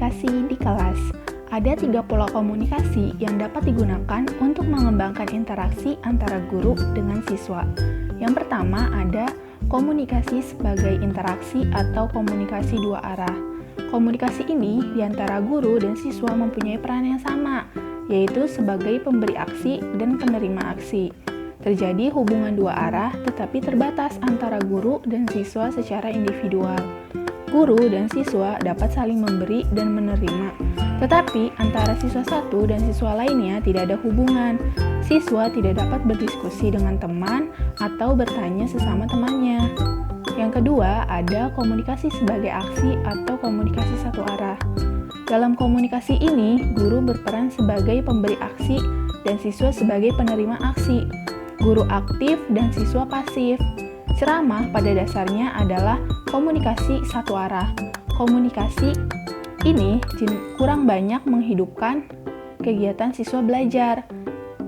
komunikasi di kelas. Ada 3 pola komunikasi yang dapat digunakan untuk mengembangkan interaksi antara guru dengan siswa. Yang pertama ada komunikasi sebagai interaksi atau komunikasi dua arah. Komunikasi ini di antara guru dan siswa mempunyai peran yang sama, yaitu sebagai pemberi aksi dan penerima aksi. Terjadi hubungan dua arah tetapi terbatas antara guru dan siswa secara individual. Guru dan siswa dapat saling memberi dan menerima, tetapi antara siswa satu dan siswa lainnya tidak ada hubungan. Siswa tidak dapat berdiskusi dengan teman atau bertanya sesama temannya. Yang kedua, ada komunikasi sebagai aksi atau komunikasi satu arah. Dalam komunikasi ini, guru berperan sebagai pemberi aksi dan siswa sebagai penerima aksi. Guru aktif dan siswa pasif. Ceramah pada dasarnya adalah komunikasi satu arah. Komunikasi ini kurang banyak menghidupkan kegiatan siswa belajar.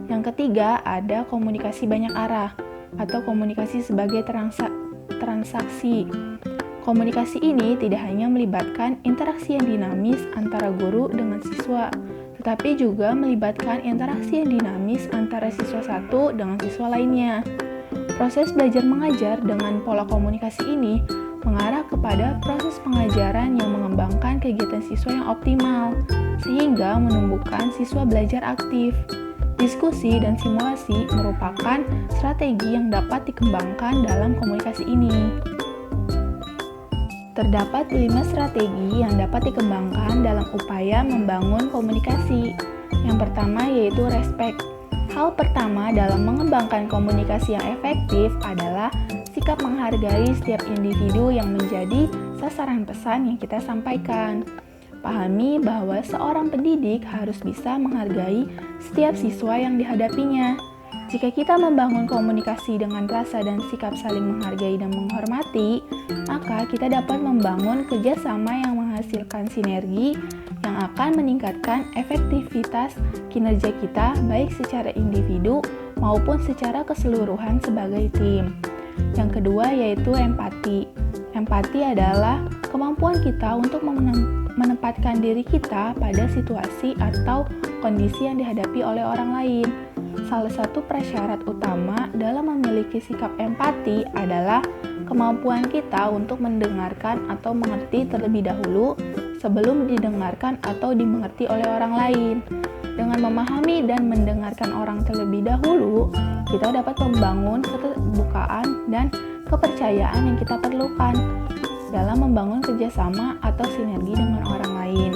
Yang ketiga, ada komunikasi banyak arah atau komunikasi sebagai transaksi. Komunikasi ini tidak hanya melibatkan interaksi yang dinamis antara guru dengan siswa, tetapi juga melibatkan interaksi yang dinamis antara siswa satu dengan siswa lainnya. Proses belajar mengajar dengan pola komunikasi ini mengarah kepada proses pengajaran yang mengembangkan kegiatan siswa yang optimal, sehingga menumbuhkan siswa belajar aktif. Diskusi dan simulasi merupakan strategi yang dapat dikembangkan dalam komunikasi ini. Terdapat 5 strategi yang dapat dikembangkan dalam upaya membangun komunikasi. Yang pertama yaitu respect. Hal pertama dalam mengembangkan komunikasi yang efektif adalah sikap menghargai setiap individu yang menjadi sasaran pesan yang kita sampaikan. Pahami bahwa seorang pendidik harus bisa menghargai setiap siswa yang dihadapinya. Jika kita membangun komunikasi dengan rasa dan sikap saling menghargai dan menghormati, maka kita dapat membangun kerjasama yang menghasilkan sinergi yang akan meningkatkan efektivitas kinerja kita baik secara individu maupun secara keseluruhan sebagai tim. Yang kedua yaitu empati. Empati adalah kemampuan kita untuk menempatkan diri kita pada situasi atau kondisi yang dihadapi oleh orang lain. Salah satu prasyarat utama dalam memiliki sikap empati adalah kemampuan kita untuk mendengarkan atau mengerti terlebih dahulu sebelum didengarkan atau dimengerti oleh orang lain. Dengan memahami dan mendengarkan orang terlebih dahulu, kita dapat membangun keterbukaan dan kepercayaan yang kita perlukan dalam membangun kerjasama atau sinergi dengan orang lain.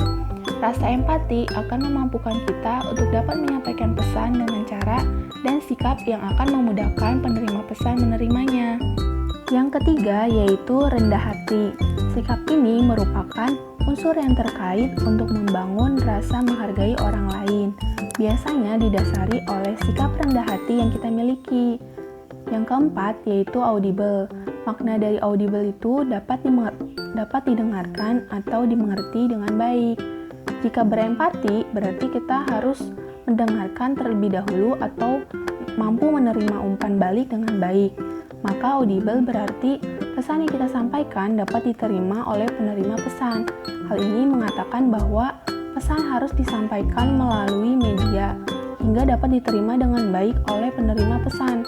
Rasa empati akan memampukan kita untuk dapat menyampaikan pesan dengan cara dan sikap yang akan memudahkan penerima pesan menerimanya. Yang ketiga yaitu rendah hati. Sikap ini merupakan unsur yang terkait untuk membangun rasa menghargai orang lain. Biasanya didasari oleh sikap rendah hati yang kita miliki. Yang keempat yaitu audible. Makna dari audible itu dapat didengarkan atau dimengerti dengan baik. Jika berempati, berarti kita harus mendengarkan terlebih dahulu atau mampu menerima umpan balik dengan baik. Maka audible berarti pesan yang kita sampaikan dapat diterima oleh penerima pesan. Hal ini mengatakan bahwa pesan harus disampaikan melalui media hingga dapat diterima dengan baik oleh penerima pesan.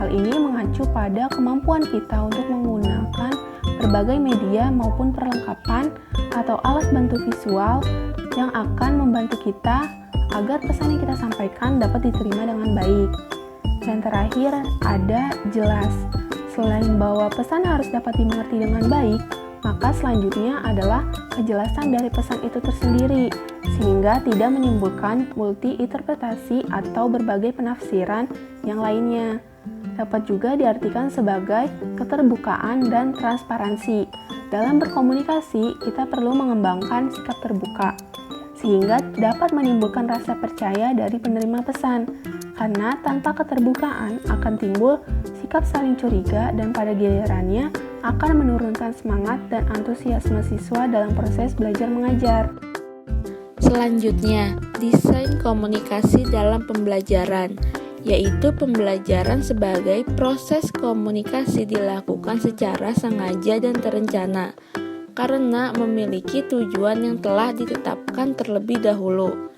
Hal ini mengacu pada kemampuan kita untuk menggunakan berbagai media maupun perlengkapan atau alat bantu visual yang akan membantu kita agar pesan yang kita sampaikan dapat diterima dengan baik. Yang terakhir ada jelas. Selain bahwa pesan harus dapat dimengerti dengan baik, maka selanjutnya adalah kejelasan dari pesan itu tersendiri, sehingga tidak menimbulkan multi-interpretasi atau berbagai penafsiran yang lainnya. Dapat juga diartikan sebagai keterbukaan dan transparansi. Dalam berkomunikasi, kita perlu mengembangkan sikap terbuka, sehingga dapat menimbulkan rasa percaya dari penerima pesan. Karena tanpa keterbukaan akan timbul sikap saling curiga dan pada gilirannya akan menurunkan semangat dan antusiasme siswa dalam proses belajar mengajar. Selanjutnya, desain komunikasi dalam pembelajaran, yaitu pembelajaran sebagai proses komunikasi dilakukan secara sengaja dan terencana. karena memiliki tujuan yang telah ditetapkan terlebih dahulu.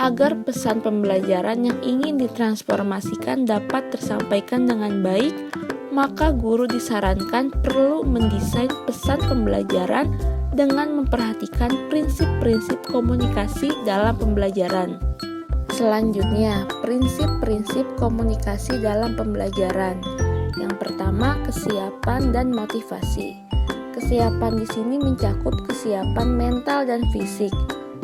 Agar pesan pembelajaran yang ingin ditransformasikan dapat tersampaikan dengan baik, maka guru disarankan perlu mendesain pesan pembelajaran dengan memperhatikan prinsip-prinsip komunikasi dalam pembelajaran. Selanjutnya, prinsip-prinsip komunikasi dalam pembelajaran. Yang pertama, kesiapan dan motivasi. Kesiapan di sini mencakup kesiapan mental dan fisik.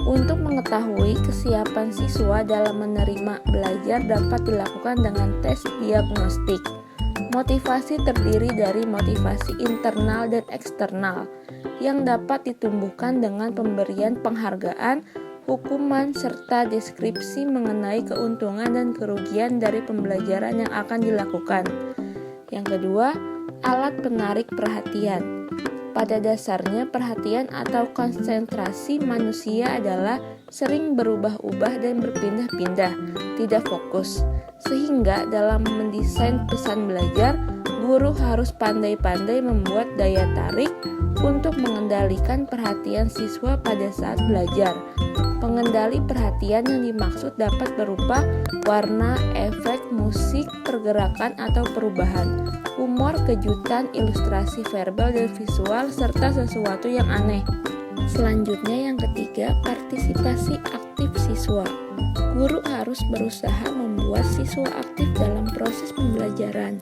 Untuk mengetahui kesiapan siswa dalam menerima belajar dapat dilakukan dengan tes diagnostik. Motivasi terdiri dari motivasi internal dan eksternal yang dapat ditumbuhkan dengan pemberian penghargaan, hukuman, serta deskripsi mengenai keuntungan dan kerugian dari pembelajaran yang akan dilakukan. Yang kedua, alat penarik perhatian. Pada dasarnya, perhatian atau konsentrasi manusia adalah sering berubah-ubah dan berpindah-pindah, tidak fokus. Sehingga dalam mendesain pesan belajar, guru harus pandai-pandai membuat daya tarik untuk mengendalikan perhatian siswa pada saat belajar. Pengendali perhatian yang dimaksud dapat berupa warna, efek, musik, pergerakan atau perubahan, humor, kejutan, ilustrasi verbal dan visual, serta sesuatu yang aneh. Selanjutnya yang ketiga, partisipasi aktif siswa. Guru harus berusaha membuat siswa aktif dalam proses pembelajaran.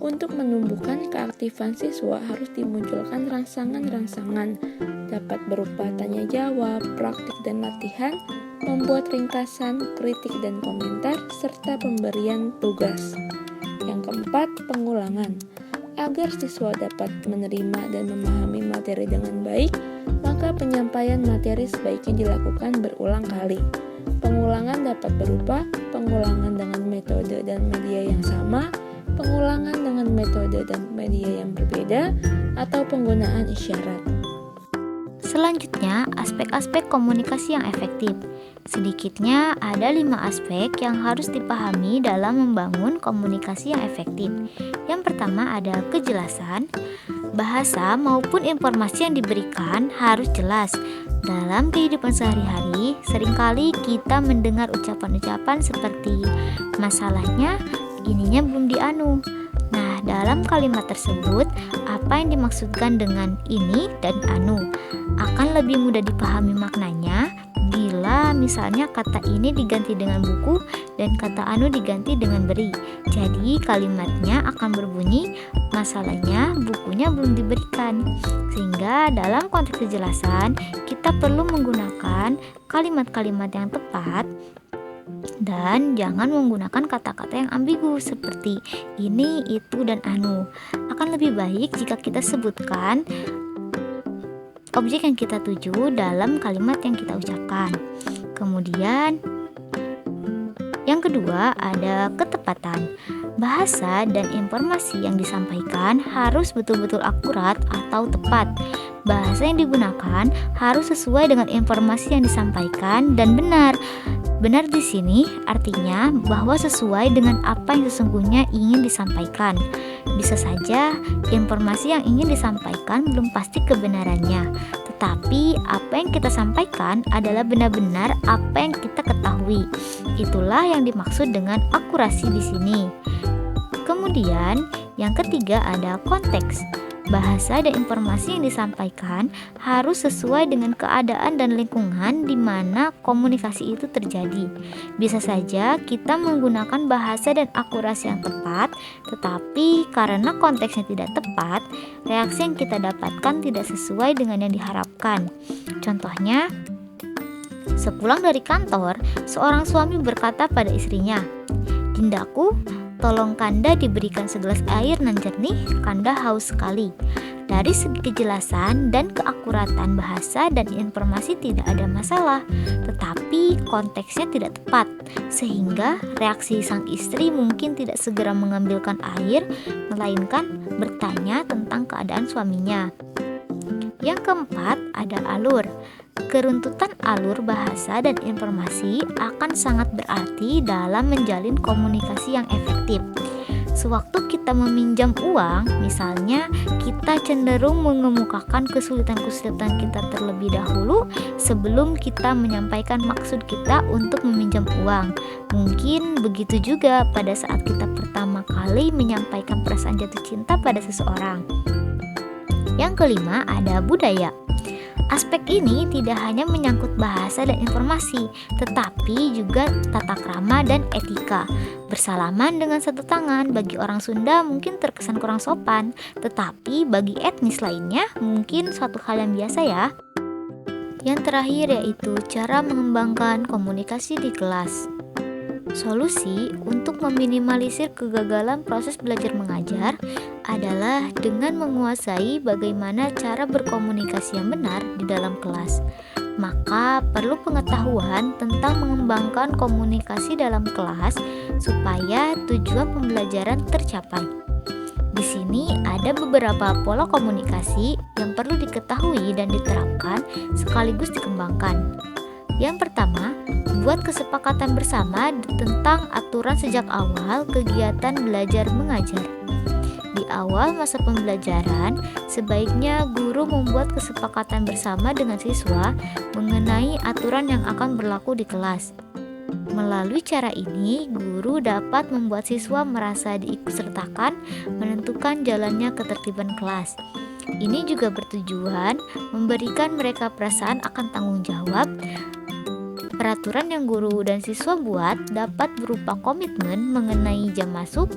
Untuk menumbuhkan keaktifan siswa harus dimunculkan rangsangan-rangsangan, dapat berupa tanya jawab, praktik dan latihan, membuat ringkasan, kritik dan komentar, serta pemberian tugas. Yang keempat, pengulangan. Agar siswa dapat menerima dan memahami materi dengan baik, maka penyampaian materi sebaiknya dilakukan berulang kali. Pengulangan dapat berupa pengulangan dengan metode dan media yang sama, pengulangan dengan metode dan media yang berbeda, atau penggunaan isyarat. Selanjutnya, aspek-aspek komunikasi yang efektif. Sedikitnya ada 5 aspek yang harus dipahami dalam membangun komunikasi yang efektif. Yang pertama ada kejelasan. Bahasa maupun informasi yang diberikan harus jelas. Dalam kehidupan sehari-hari, seringkali kita mendengar ucapan-ucapan seperti masalahnya ininya belum dianu. Nah, dalam kalimat tersebut, apa yang dimaksudkan dengan ini dan anu akan lebih mudah dipahami maknanya bila misalnya kata ini diganti dengan buku dan kata anu diganti dengan beri. Jadi kalimatnya akan berbunyi masalahnya bukunya belum diberikan. Sehingga dalam konteks kejelasan kita perlu menggunakan kalimat-kalimat yang tepat dan jangan menggunakan kata-kata yang ambigu seperti ini, itu, dan anu. Akan lebih baik jika kita sebutkan objek yang kita tuju dalam kalimat yang kita ucapkan. Kemudian yang kedua ada ketepatan. Bahasa dan informasi yang disampaikan harus betul-betul akurat atau tepat. Bahasa yang digunakan harus sesuai dengan informasi yang disampaikan dan benar. Benar di sini artinya bahwa sesuai dengan apa yang sesungguhnya ingin disampaikan. Bisa saja informasi yang ingin disampaikan belum pasti kebenarannya, tetapi apa yang kita sampaikan adalah benar-benar apa yang kita ketahui. Itulah yang dimaksud dengan akurasi di sini. Kemudian yang ketiga ada konteks. Bahasa dan informasi yang disampaikan harus sesuai dengan keadaan dan lingkungan di mana komunikasi itu terjadi. Bisa saja kita menggunakan bahasa dan akurasi yang tepat, tetapi karena konteksnya tidak tepat, reaksi yang kita dapatkan tidak sesuai dengan yang diharapkan. Contohnya, sepulang dari kantor, seorang suami berkata pada istrinya, "Dindaku, tolong Kanda diberikan segelas air nan jernih, Kanda haus sekali." Dari segi kejelasan dan keakuratan bahasa dan informasi tidak ada masalah, tetapi konteksnya tidak tepat, sehingga reaksi sang istri mungkin tidak segera mengambilkan air, melainkan bertanya tentang keadaan suaminya. Yang keempat ada alur. Keruntutan alur bahasa dan informasi akan sangat berarti dalam menjalin komunikasi yang efektif. Sewaktu kita meminjam uang, misalnya kita cenderung mengemukakan kesulitan-kesulitan kita terlebih dahulu sebelum kita menyampaikan maksud kita untuk meminjam uang. Mungkin begitu juga pada saat kita pertama kali menyampaikan perasaan jatuh cinta pada seseorang. Yang kelima, ada budaya. Aspek ini tidak hanya menyangkut bahasa dan informasi, tetapi juga tata krama dan etika. Bersalaman dengan satu tangan bagi orang Sunda mungkin terkesan kurang sopan, tetapi bagi etnis lainnya mungkin suatu hal yang biasa ya. Yang terakhir yaitu cara mengembangkan komunikasi di kelas. Solusi untuk meminimalisir kegagalan proses belajar mengajar adalah dengan menguasai bagaimana cara berkomunikasi yang benar di dalam kelas. Maka perlu pengetahuan tentang mengembangkan komunikasi dalam kelas supaya tujuan pembelajaran tercapai. Di sini ada beberapa pola komunikasi yang perlu diketahui dan diterapkan sekaligus dikembangkan. Yang pertama, buat kesepakatan bersama tentang aturan sejak awal kegiatan belajar mengajar. Di awal masa pembelajaran, sebaiknya guru membuat kesepakatan bersama dengan siswa mengenai aturan yang akan berlaku di kelas. Melalui cara ini, guru dapat membuat siswa merasa diikutsertakan menentukan jalannya ketertiban kelas. Ini juga bertujuan memberikan mereka perasaan akan tanggung jawab. Peraturan yang guru dan siswa buat dapat berupa komitmen mengenai jam masuk,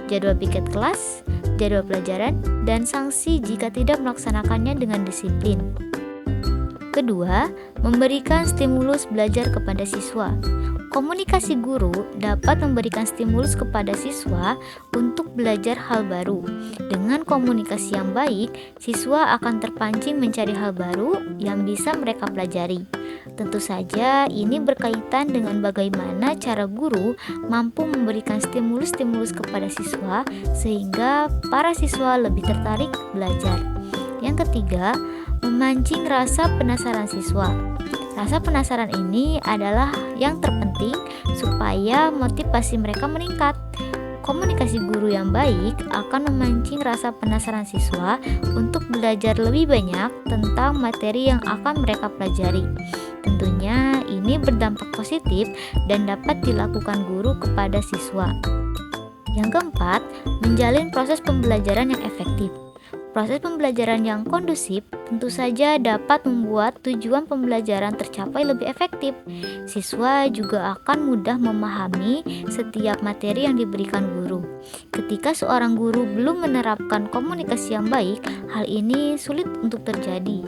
jadwal piket kelas, jadwal pelajaran, dan sanksi jika tidak melaksanakannya dengan disiplin. Kedua, memberikan stimulus belajar kepada siswa. Komunikasi guru dapat memberikan stimulus kepada siswa untuk belajar hal baru. Dengan komunikasi yang baik, siswa akan terpancing mencari hal baru yang bisa mereka pelajari. Tentu saja ini berkaitan dengan bagaimana cara guru mampu memberikan stimulus-stimulus kepada siswa sehingga para siswa lebih tertarik belajar. Yang ketiga, memancing rasa penasaran siswa. Rasa penasaran ini adalah yang terpenting supaya motivasi mereka meningkat. Komunikasi guru yang baik akan memancing rasa penasaran siswa untuk belajar lebih banyak tentang materi yang akan mereka pelajari. Tentunya ini berdampak positif dan dapat dilakukan guru kepada siswa. Yang keempat, menjalin proses pembelajaran yang efektif. Proses pembelajaran yang kondusif tentu saja dapat membuat tujuan pembelajaran tercapai lebih efektif. Siswa juga akan mudah memahami setiap materi yang diberikan guru. Ketika seorang guru belum menerapkan komunikasi yang baik, hal ini sulit untuk terjadi.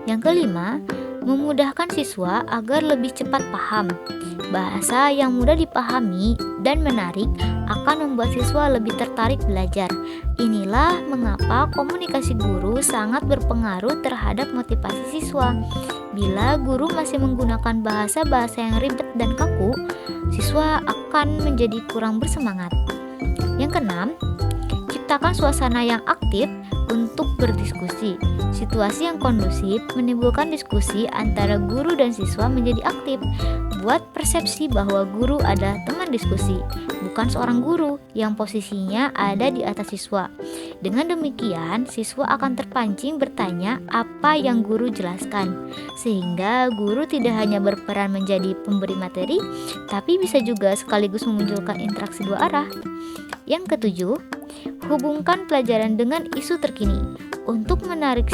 Yang kelima, memudahkan siswa agar lebih cepat paham. Bahasa yang mudah dipahami dan menarik akan membuat siswa lebih tertarik belajar. Inilah mengapa komunikasi guru sangat berpengaruh terhadap motivasi siswa. Bila guru masih menggunakan bahasa-bahasa yang ribet dan kaku, siswa akan menjadi kurang bersemangat. Yang keenam, ciptakan suasana yang aktif untuk berdiskusi. Situasi yang kondusif menimbulkan diskusi antara guru dan siswa menjadi aktif. Buat persepsi bahwa guru adalah teman diskusi, bukan seorang guru yang posisinya ada di atas siswa. Dengan demikian, siswa akan terpancing bertanya apa yang guru jelaskan, sehingga guru tidak hanya berperan menjadi pemberi materi, tapi bisa juga sekaligus memunculkan interaksi dua arah. Yang ketujuh, hubungkan pelajaran dengan isu terkini. Untuk menarik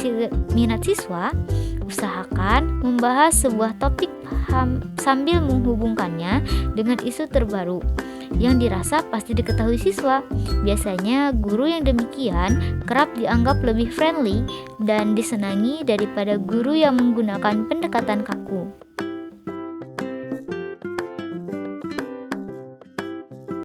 minat siswa, usahakan membahas sebuah topik sambil menghubungkannya dengan isu terbaru yang dirasa pasti diketahui siswa. Biasanya guru yang demikian kerap dianggap lebih friendly dan disenangi daripada guru yang menggunakan pendekatan kaku.